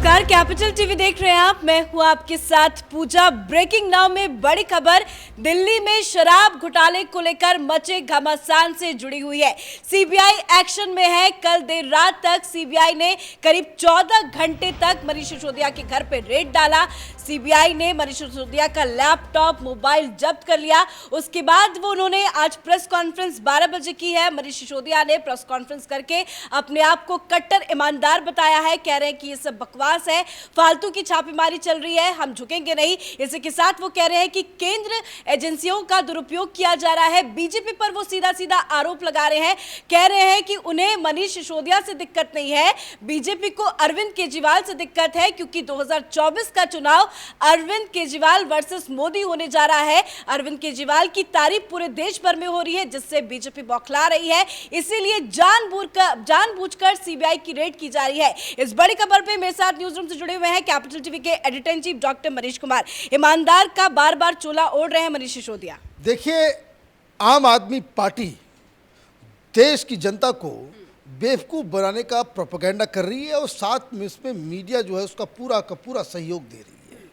नमस्कार, capital TV देख रहे हैं आप। मैं हूं आपके साथ पूजा। ब्रेकिंग नाउ में बड़ी खबर दिल्ली में शराब घोटाले को लेकर मचे घमासान से जुड़ी हुई है। सीबीआई एक्शन में है। कल देर रात तक सीबीआई ने करीब 14 घंटे तक मनीष सिसोदिया के घर पे रेड डाला। सीबीआई ने मनीष सिसोदिया का लैपटॉप, मोबाइल जब्त कर लिया। उसके बाद उन्होंने आज प्रेस कॉन्फ्रेंस 12 बजे की है। मनीष सिसोदिया ने प्रेस कॉन्फ्रेंस करके अपने आप को कट्टर ईमानदार बताया है। कह रहे हैं कि ये सब बकवास है, फालतू की छापेमारी चल रही है, हम झुकेंगे नहीं। इसी के साथ वो कह रहे हैं कि केंद्र एजेंसियों का दुरुपयोग किया जा रहा है। बीजेपी पर वो सीधा सीधा आरोप लगा रहे हैं। कह रहे हैं कि उन्हें मनीष सिसोदिया से दिक्कत नहीं है, बीजेपी को अरविंद केजरीवाल से दिक्कत है, क्योंकि 2024 का चुनाव अरविंद केजरीवाल वर्सेस मोदी होने जा रहा है। अरविंद केजरीवाल की तारीफ पूरे देश भर में हो रही है, जिससे बीजेपी बौखला रही है। इसीलिए जानबूझकर सीबीआई की रेड की जा रही है। इस बड़ी खबर पे मेरे साथ न्यूज रूम से जुड़े हुए हैं कैपिटल टीवी के editor in chief doctor Manish Kumar. ईमानदार का बार बार चोला ओढ़ रहे हैं मनीष सिसोदिया। देखिए, आम आदमी पार्टी देश की जनता को बेवकूफ़ बनाने का प्रोपेगेंडा कर रही है और साथ में इसमें मीडिया जो है उसका पूरा का पूरा सहयोग दे रही है।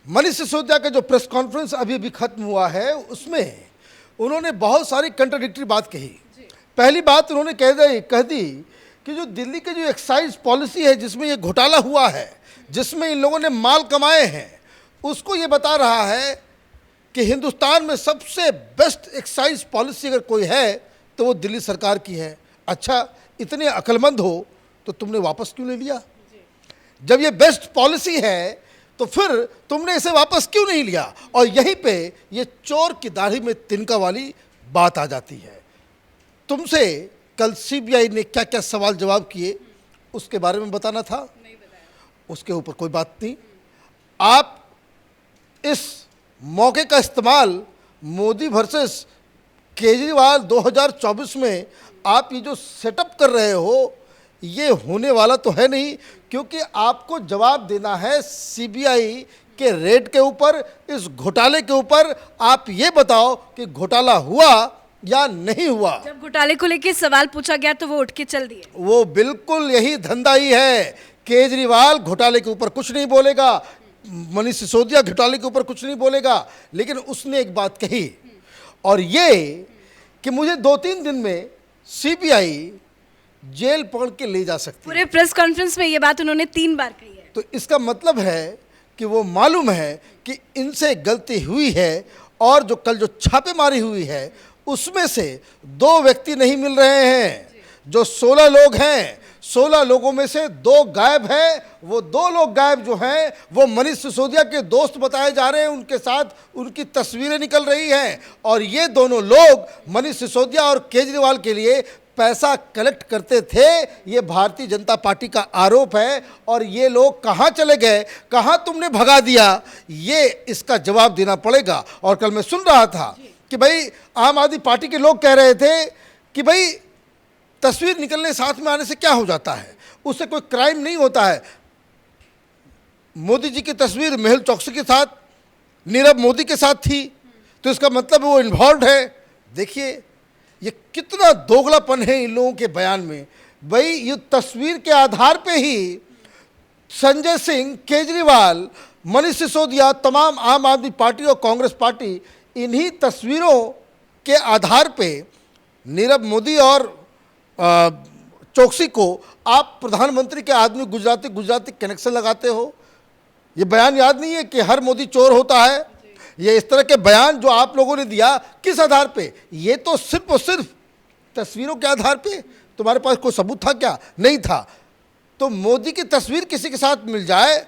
मनीष सिसोदिया का जो प्रेस कॉन्फ्रेंस अभी अभी खत्म हुआ है उसमें उन्होंने बहुत सारी कंट्राडिक्टरी बात कही। पहली बात उन्होंने कह दी कि जो दिल्ली की जो एक्साइज पॉलिसी है, जिसमें ये घोटाला हुआ है, जिसमें इन लोगों ने माल कमाए हैं, उसको ये बता रहा है कि हिंदुस्तान में सबसे बेस्ट एक्साइज पॉलिसी अगर कोई है तो वो दिल्ली सरकार की है। अच्छा, इतने अक्लमंद हो तो तुमने वापस क्यों ले लिया? जब ये बेस्ट पॉलिसी है तो फिर तुमने इसे वापस क्यों नहीं लिया? और यहीं पे ये चोर की दाढ़ी में तिनका वाली बात आ जाती है। तुमसे कल सीबीआई ने क्या क्या सवाल जवाब किए उसके बारे में बताना था, नहीं बताया। उसके ऊपर कोई बात नहीं। आप इस मौके का इस्तेमाल मोदी वर्सेस केजरीवाल 2024 में आप ये जो सेटअप कर रहे हो, ये होने वाला तो है नहीं, क्योंकि आपको जवाब देना है सीबीआई के रेड के ऊपर, इस घोटाले के ऊपर। आप ये बताओ कि घोटाला हुआ या नहीं हुआ। जब घोटाले को लेकर सवाल पूछा गया तो वो उठ के चल दिए। वो बिल्कुल यही धंधा ही है। केजरीवाल घोटाले के ऊपर कुछ नहीं बोलेगा, मनीष सिसोदिया घोटाले के ऊपर कुछ नहीं बोलेगा, लेकिन उसने एक बात कही, और ये कि मुझे 2-3 दिन में सीबीआई जेल पकड़ के ले जा सकती है। पूरे प्रेस कॉन्फ्रेंस में ये बात उन्होंने 3 बार कही है। तो इसका मतलब है कि वो मालूम है कि इनसे गलती हुई है, और जो कल जो छापेमारी हुई है उसमें से 2 व्यक्ति नहीं मिल रहे हैं। जो 16 लोग हैं, 16 लोगों में से 2 गायब हैं। वो 2 लोग गायब जो हैं वो मनीष सिसोदिया के दोस्त बताए जा रहे हैं, उनके साथ उनकी तस्वीरें निकल रही हैं, और ये दोनों लोग मनीष सिसोदिया और केजरीवाल के लिए पैसा कलेक्ट करते थे। ये भारतीय जनता पार्टी का आरोप है। और ये लोग कहाँ चले गए, कहाँ तुमने भगा दिया, ये इसका जवाब देना पड़ेगा। और कल मैं सुन रहा था कि भाई आम आदमी पार्टी के लोग कह रहे थे कि भाई तस्वीर निकलने साथ में आने से क्या हो जाता है, उससे कोई क्राइम नहीं होता है। मोदी जी की तस्वीर मेहुल चोकसी के साथ, नीरव मोदी के साथ थी, तो इसका मतलब वो इन्वॉल्व है। देखिए, ये कितना दोगलापन है इन लोगों के बयान में। भाई ये तस्वीर के आधार पे ही संजय सिंह, केजरीवाल, मनीष सिसोदिया, तमाम आम आदमी पार्टी और कांग्रेस पार्टी, इन्हीं तस्वीरों के आधार पे नीरव मोदी और चोकसी को आप प्रधानमंत्री के आदमी गुजराती कनेक्शन लगाते हो। ये बयान याद नहीं है कि हर मोदी चोर होता है? ये इस तरह के बयान जो आप लोगों ने दिया, किस आधार पे? ये तो सिर्फ और सिर्फ तस्वीरों के आधार पे। तुम्हारे पास कोई सबूत था क्या? नहीं था। तो मोदी की तस्वीर किसी के साथ मिल जाए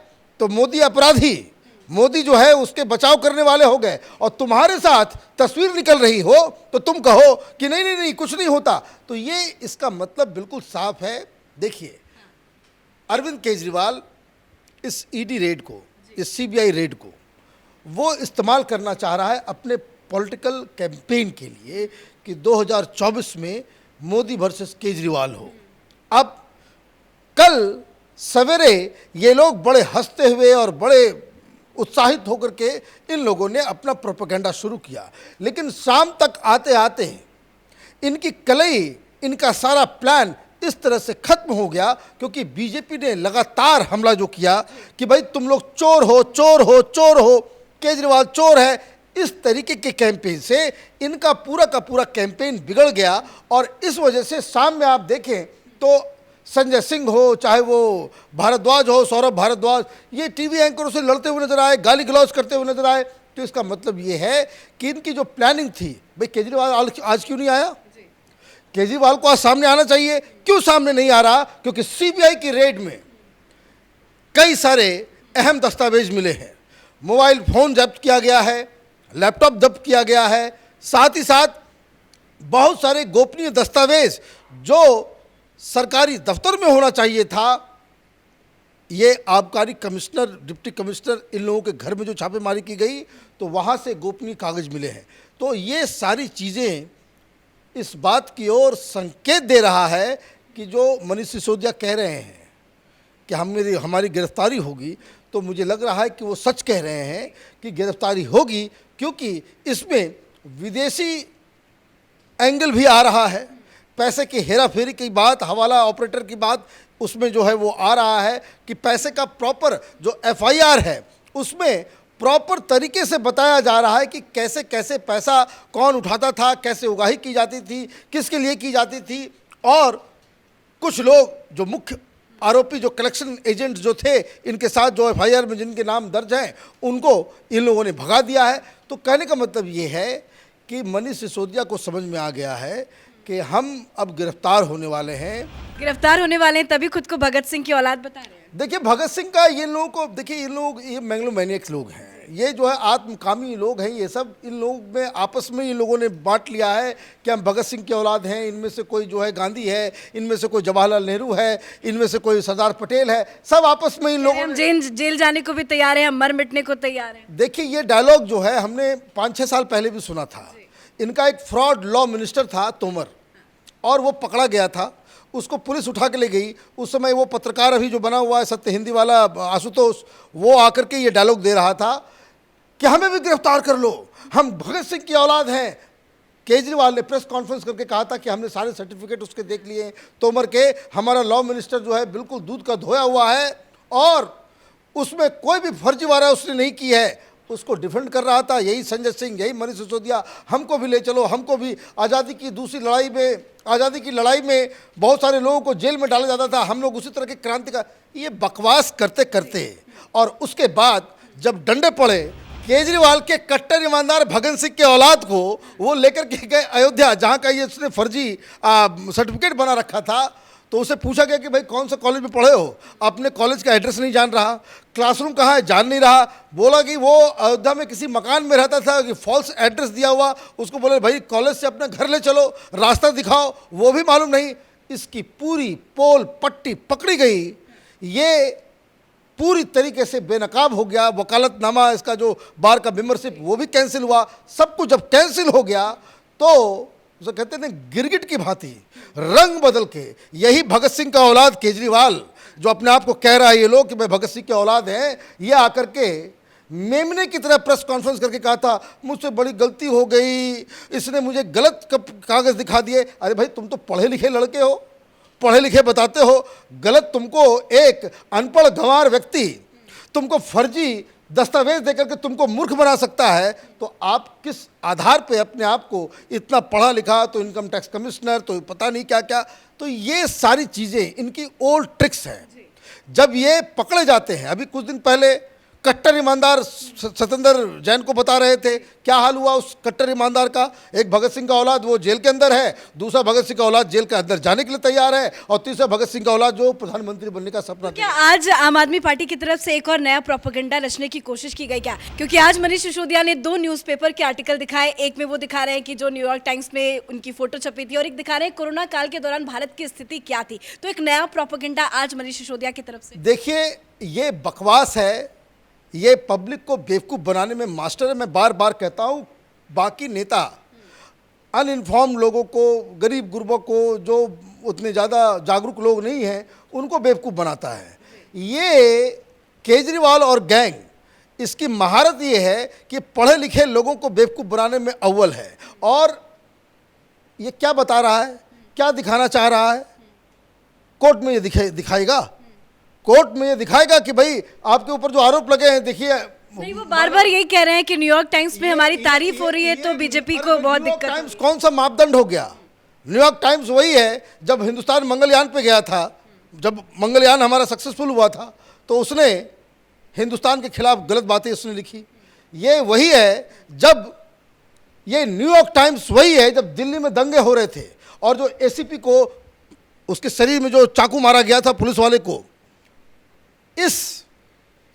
तो मोदी अपराधी, मोदी जो है उसके बचाव करने वाले हो गए, और तुम्हारे साथ तस्वीर निकल रही हो तो तुम कहो कि नहीं नहीं नहीं कुछ नहीं होता। तो ये इसका मतलब बिल्कुल साफ है। देखिए, अरविंद केजरीवाल इस ईडी रेड को, इस सीबीआई रेड को वो इस्तेमाल करना चाह रहा है अपने पॉलिटिकल कैंपेन के लिए कि 2024 में मोदी वर्सेस केजरीवाल हो। अब कल सवेरे ये लोग बड़े हंसते हुए और बड़े उत्साहित होकर के इन लोगों ने अपना प्रोपेगेंडा शुरू किया, लेकिन शाम तक आते आते इनकी कलई, इनका सारा प्लान इस तरह से खत्म हो गया, क्योंकि बीजेपी ने लगातार हमला जो किया कि भाई तुम लोग चोर हो, चोर हो, चोर हो, केजरीवाल चोर है, इस तरीके के कैंपेन से इनका पूरा का पूरा कैंपेन बिगड़ गया। और इस वजह से सामने आप देखें तो संजय सिंह हो, चाहे वो भारद्वाज हो, सौरभ भारद्वाज, ये टीवी एंकरों से लड़ते हुए नजर आए, गाली गलौज करते हुए नजर आए। तो इसका मतलब ये है कि इनकी जो प्लानिंग थी, भाई केजरीवाल आज क्यों नहीं आया? केजरीवाल को आज सामने आना चाहिए। क्यों सामने नहीं आ रहा? क्योंकि सीबीआई की रेड में कई सारे अहम दस्तावेज मिले हैं। मोबाइल फोन जब्त किया गया है, लैपटॉप जब्त किया गया है, साथ ही साथ बहुत सारे गोपनीय दस्तावेज जो सरकारी दफ्तर में होना चाहिए था, ये आबकारी कमिश्नर, डिप्टी कमिश्नर, इन लोगों के घर में जो छापेमारी की गई तो वहाँ से गोपनीय कागज मिले हैं। तो ये सारी चीज़ें इस बात की ओर संकेत दे रहा है कि जो मनीष सिसोदिया कह रहे हैं कि हमारी गिरफ्तारी होगी, तो मुझे लग रहा है कि वो सच कह रहे हैं कि गिरफ्तारी होगी, क्योंकि इसमें विदेशी एंगल भी आ रहा है। पैसे की हेराफेरी की बात, हवाला ऑपरेटर की बात, उसमें जो है वो आ रहा है कि पैसे का प्रॉपर जो एफआईआर है उसमें प्रॉपर तरीके से बताया जा रहा है कि कैसे कैसे पैसा कौन उठाता था, कैसे उगाही की जाती थी, किसके लिए की जाती थी। और कुछ लोग जो मुख्य आरोपी, जो कलेक्शन एजेंट जो थे, इनके साथ जो एफआईआर में जिनके नाम दर्ज हैं, उनको इन लोगों ने भगा दिया है। तो कहने का मतलब ये है कि मनीष सिसोदिया को समझ में आ गया है कि हम अब गिरफ्तार होने वाले हैं। गिरफ्तार होने वाले हैं, तभी खुद को भगत सिंह की औलाद बता रहे हैं। देखिए भगत सिंह का, ये लोगों को देखिए, ये मैंग्लोमैनियक्स लोग हैं, ये जो है आत्मकामी लोग हैं। ये सब इन लोग में आपस में इन लोगों ने बांट लिया है कि हम भगत सिंह की औलाद हैं, इनमें से कोई जो है गांधी है, इनमें से कोई जवाहरलाल नेहरू है, इनमें से कोई सरदार पटेल है। सब आपस में इन लोगों हम जेल जाने को भी तैयार हैं, हम मर मिटने को तैयार हैं। देखिए ये डायलॉग जो है हमने 5-6 साल पहले भी सुना था। इनका एक फ्रॉड लॉ मिनिस्टर था तोमर, और वो पकड़ा गया था, उसको पुलिस उठा के ले गई। उस समय वो पत्रकार अभी जो बना हुआ है सत्य हिंदी वाला आशुतोष, वो आकर के ये डायलॉग दे रहा था कि हमें भी गिरफ्तार कर लो, हम भगत सिंह की औलाद हैं। केजरीवाल ने प्रेस कॉन्फ्रेंस करके कहा था कि हमने सारे सर्टिफिकेट उसके देख लिए हैं तोमर के, हमारा लॉ मिनिस्टर जो है बिल्कुल दूध का धोया हुआ है और उसमें कोई भी फर्जीवाड़ा उसने नहीं की है। उसको डिफेंड कर रहा था यही संजय सिंह, यही मनीष सिसोदिया, हमको भी ले चलो, हमको भी। आज़ादी की दूसरी लड़ाई में, आज़ादी की लड़ाई में बहुत सारे लोगों को जेल में डाला जाता था, हम लोग उसी तरह की क्रांति का, ये बकवास करते करते और उसके बाद जब डंडे पड़े, केजरीवाल के कट्टर ईमानदार भगत सिंह के औलाद को वो लेकर के गए अयोध्या, जहाँ का ये उसने फर्जी सर्टिफिकेट बना रखा था। तो उसे पूछा गया कि भाई कौन सा कॉलेज में पढ़े हो? अपने कॉलेज का एड्रेस नहीं जान रहा, क्लासरूम कहाँ है जान नहीं रहा। बोला कि वो अयोध्या में किसी मकान में रहता था, कि फॉल्स एड्रेस दिया हुआ। उसको बोले भाई कॉलेज से अपने घर ले चलो, रास्ता दिखाओ, वो भी मालूम नहीं। इसकी पूरी पोल पट्टी पकड़ी गई। ये पूरी तरीके से बेनकाब हो गया। वकालतनामा, इसका जो बार का मेंबरशिप, वो भी कैंसिल हुआ। सब कुछ जब कैंसिल हो गया तो उसे कहते हैं गिरगिट की भांति रंग बदल के यही भगत सिंह का औलाद केजरीवाल, जो अपने आप को कह रहा है ये लोग कि मैं भगत सिंह के औलाद हैं, ये आकर के मेमने की तरह प्रेस कॉन्फ्रेंस करके कहा था मुझसे बड़ी गलती हो गई, इसने मुझे गलत कागज दिखा दिए। अरे भाई तुम तो पढ़े लिखे लड़के हो, पढ़े लिखे बताते हो, गलत तुमको एक अनपढ़ गंवार व्यक्ति तुमको फर्जी दस्तावेज देकर के तुमको मूर्ख बना सकता है, तो आप किस आधार पे अपने आप को इतना पढ़ा लिखा, तो इनकम टैक्स कमिश्नर, तो पता नहीं क्या क्या। तो ये सारी चीज़ें इनकी ओल्ड ट्रिक्स हैं। जब ये पकड़े जाते हैं, अभी कुछ दिन पहले कट्टर ईमानदार सत्येंद्र जैन को बता रहे थे, क्या हाल हुआ उस कट्टर ईमानदार का। एक भगत सिंह का औलाद वो जेल के अंदर है, दूसरा भगत सिंह का औलाद जेल के अंदर जाने के लिए तैयार है, और तीसरा भगत सिंह का औलाद जो प्रधानमंत्री बनने का सपना। क्या आज आम आदमी पार्टी की तरफ से एक और नया प्रोपेगेंडा रचने की कोशिश की गई क्या? क्योंकि आज मनीष सिसोदिया ने 2 न्यूज़पेपर के आर्टिकल दिखाए। एक में वो दिखा रहे हैं कि जो न्यूयॉर्क टाइम्स में उनकी फोटो छपी थी, और एक दिखा रहे हैं कोरोना काल के दौरान भारत की स्थिति क्या थी। तो एक नया प्रोपेगेंडा आज मनीष सिसोदिया की तरफ से। देखिए ये बकवास है, ये पब्लिक को बेवकूफ़ बनाने में मास्टर है। मैं बार बार कहता हूँ, बाकी नेता अनइन्फॉर्म लोगों को, गरीब गुरबों को, जो उतने ज़्यादा जागरूक लोग नहीं हैं, उनको बेवकूफ़ बनाता है। ये केजरीवाल और गैंग, इसकी महारत ये है कि पढ़े लिखे लोगों को बेवकूफ़ बनाने में अव्वल है। और ये क्या बता रहा है, क्या दिखाना चाह रहा है? कोर्ट में ये दिखाएगा, कोर्ट में ये दिखाएगा कि भाई आपके ऊपर जो आरोप लगे हैं, देखिए नहीं, वो बार बार यही कह रहे हैं कि न्यूयॉर्क टाइम्स में हमारी तारीफ हो रही है, तो बीजेपी को बहुत दिक्कत। टाइम्स कौन सा मापदंड हो गया? न्यूयॉर्क टाइम्स वही है जब हिंदुस्तान मंगलयान पे गया था, जब मंगलयान हमारा सक्सेसफुल हुआ था, तो उसने हिंदुस्तान के खिलाफ गलत बातें उसने लिखी। ये वही है जब, ये न्यूयॉर्क टाइम्स वही है जब दिल्ली में दंगे हो रहे थे और जो एसीपी को उसके शरीर में जो चाकू मारा गया था पुलिस वाले को, इस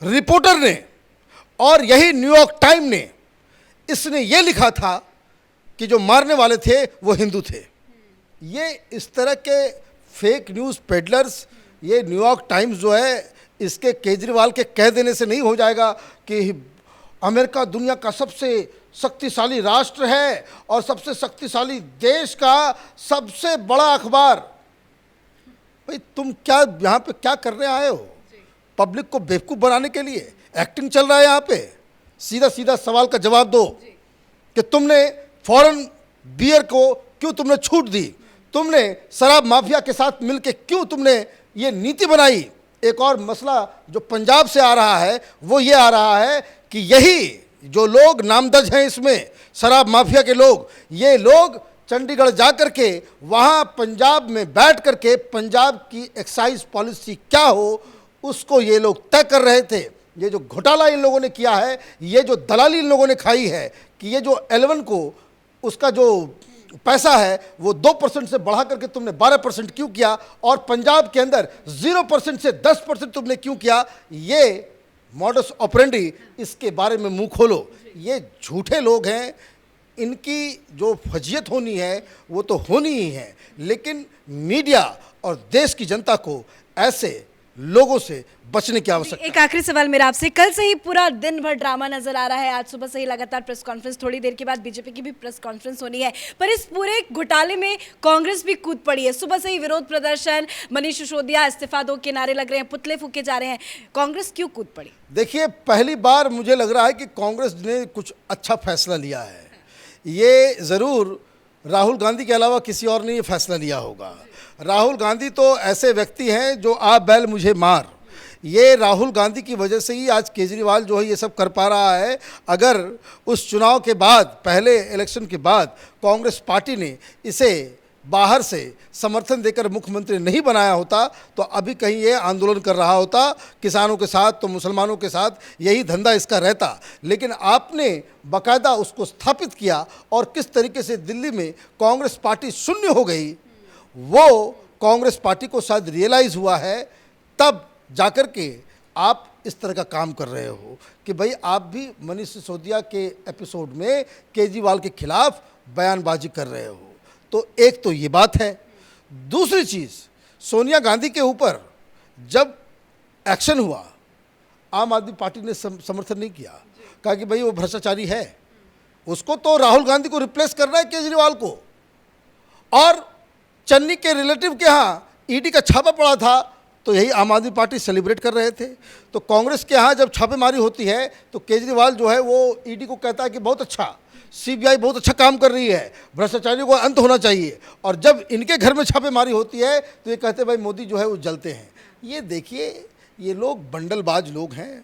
रिपोर्टर ने और यही न्यूयॉर्क टाइम ने, इसने ये लिखा था कि जो मारने वाले थे वो हिंदू थे। ये इस तरह के फेक न्यूज़ पेडलर्स, ये न्यूयॉर्क टाइम्स जो है, इसके केजरीवाल के कह देने से नहीं हो जाएगा कि अमेरिका दुनिया का सबसे शक्तिशाली राष्ट्र है और सबसे शक्तिशाली देश का सबसे बड़ा अखबार। भाई तुम क्या यहाँ पे क्या करने आए हो? पब्लिक को बेवकूफ़ बनाने के लिए एक्टिंग चल रहा है यहाँ पे। सीधा सीधा सवाल का जवाब दो कि तुमने फॉरेन बियर को क्यों तुमने छूट दी, तुमने शराब माफिया के साथ मिलके क्यों तुमने ये नीति बनाई। एक और मसला जो पंजाब से आ रहा है वो ये आ रहा है कि यही जो लोग नामदर्ज हैं इसमें, शराब माफिया के लोग, ये लोग चंडीगढ़ जा कर के वहाँ पंजाब में बैठ कर के पंजाब की एक्साइज पॉलिसी क्या हो उसको ये लोग तय कर रहे थे। ये जो घोटाला इन लोगों ने किया है, ये जो दलाली इन लोगों ने खाई है कि ये जो 11 को उसका जो पैसा है वो 2% से बढ़ा करके तुमने 12% क्यों किया और पंजाब के अंदर 0% से 10% तुमने क्यों किया, ये मॉडस ऑपरेंडी, इसके बारे में मुंह खोलो। ये झूठे लोग हैं, इनकी जो फजीयत होनी है वो तो होनी ही है, लेकिन मीडिया और देश की जनता को ऐसे लोगों से बचने की आवश्यकता। एक आखिरी सवाल मेरा आपसे, कल से ही पूरा दिन भर ड्रामा नजर आ रहा है, आज सुबह से ही लगातार प्रेस कॉन्फ्रेंस, थोड़ी देर के बाद बीजेपी की भी प्रेस कॉन्फ्रेंस होनी है, पर इस पूरे घोटाले में कांग्रेस भी कूद पड़ी है। सुबह से ही विरोध प्रदर्शन, मनीष सिसोदिया इस्तीफा दो के नारे लग रहे हैं, पुतले फूके जा रहे हैं, कांग्रेस क्यों कूद पड़ी? देखिए, पहली बार मुझे लग रहा है कि कांग्रेस ने कुछ अच्छा फैसला लिया है। ये ज़रूर राहुल गांधी के अलावा किसी और ने ये फैसला लिया होगा। राहुल गांधी तो ऐसे व्यक्ति हैं जो आ बैल मुझे मार, ये राहुल गांधी की वजह से ही आज केजरीवाल जो है ये सब कर पा रहा है। अगर उस चुनाव के बाद, पहले इलेक्शन के बाद कांग्रेस पार्टी ने इसे बाहर से समर्थन देकर मुख्यमंत्री नहीं बनाया होता तो अभी कहीं ये आंदोलन कर रहा होता, किसानों के साथ तो मुसलमानों के साथ, यही धंधा इसका रहता। लेकिन आपने बाकायदा उसको स्थापित किया और किस तरीके से दिल्ली में कांग्रेस पार्टी शून्य हो गई, वो कांग्रेस पार्टी को शायद रियलाइज़ हुआ है, तब जाकर के आप इस तरह का काम कर रहे हो कि भाई आप भी मनीष सिसोदिया के एपिसोड में केजरीवाल के खिलाफ बयानबाजी कर रहे हो। तो एक तो ये बात है। दूसरी चीज़, सोनिया गांधी के ऊपर जब एक्शन हुआ, आम आदमी पार्टी ने समर्थन नहीं किया, कहा कि भाई वो भ्रष्टाचारी है, उसको तो राहुल गांधी को रिप्लेस करना है केजरीवाल को। और चन्नी के रिलेटिव के यहाँ ईडी का छापा पड़ा था तो यही आम आदमी पार्टी सेलिब्रेट कर रहे थे। तो कांग्रेस के यहाँ जब छापेमारी होती है तो केजरीवाल जो है वो ईडी को कहता है कि बहुत अच्छा, सीबीआई बहुत अच्छा काम कर रही है, भ्रष्टाचारियों को अंत होना चाहिए। और जब इनके घर में छापेमारी होती है तो ये कहते हैं भाई मोदी जो है वो जलते हैं। ये देखिए, ये लोग बंडलबाज लोग हैं,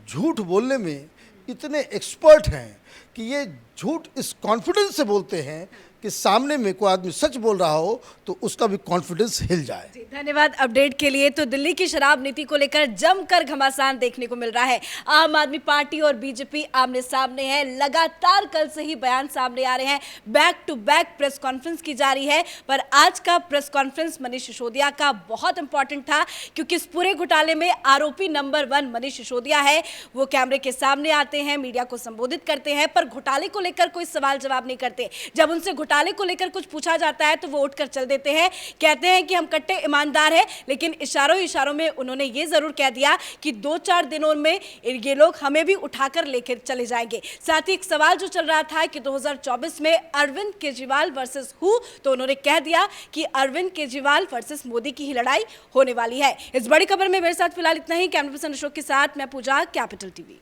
झूठ बोलने में इतने एक्सपर्ट हैं कि ये झूठ इस कॉन्फिडेंस से बोलते हैं कि सामने में कोई आदमी सच बोल रहा हो तो उसका भी कॉन्फिडेंस हिल जाए। धन्यवाद अपडेट के लिए। तो दिल्ली की शराब नीति को लेकर जमकर घमासान देखने को मिल रहा है। आम आदमी पार्टी और बीजेपी आमने सामने है, लगातार कल से ही बयान सामने आ रहे हैं, back to back press conference की जा रही है। पर आज का प्रेस कॉन्फ्रेंस मनीष सिसोदिया का बहुत इंपॉर्टेंट था, क्योंकि इस पूरे घोटाले में आरोपी नंबर 1 मनीष सिसोदिया है। वो कैमरे के सामने आते हैं, मीडिया को संबोधित करते हैं, पर घोटाले को लेकर कोई सवाल जवाब नहीं करते। जब उनसे घोटाले को लेकर कुछ पूछा जाता है तो वो उठकर चल देते हैं, कहते हैं कि हम कट्टे ईमानदार हैं। लेकिन इशारों में उन्होंने ये जरूर कह दिया कि 2-4 दिनों में ये लोग हमें भी उठाकर लेकर चले जाएंगे। साथ ही एक सवाल जो चल रहा था कि 2024 में अरविंद केजरीवाल वर्सेस हु, तो उन्होंने कह दिया कि अरविंद केजरीवाल वर्सेस मोदी की ही लड़ाई होने वाली है। इस बड़ी खबर में मेरे साथ फिलहाल इतना ही। कैमरा पर्सन अशोक के साथ मैं पूजा, कैपिटल टीवी।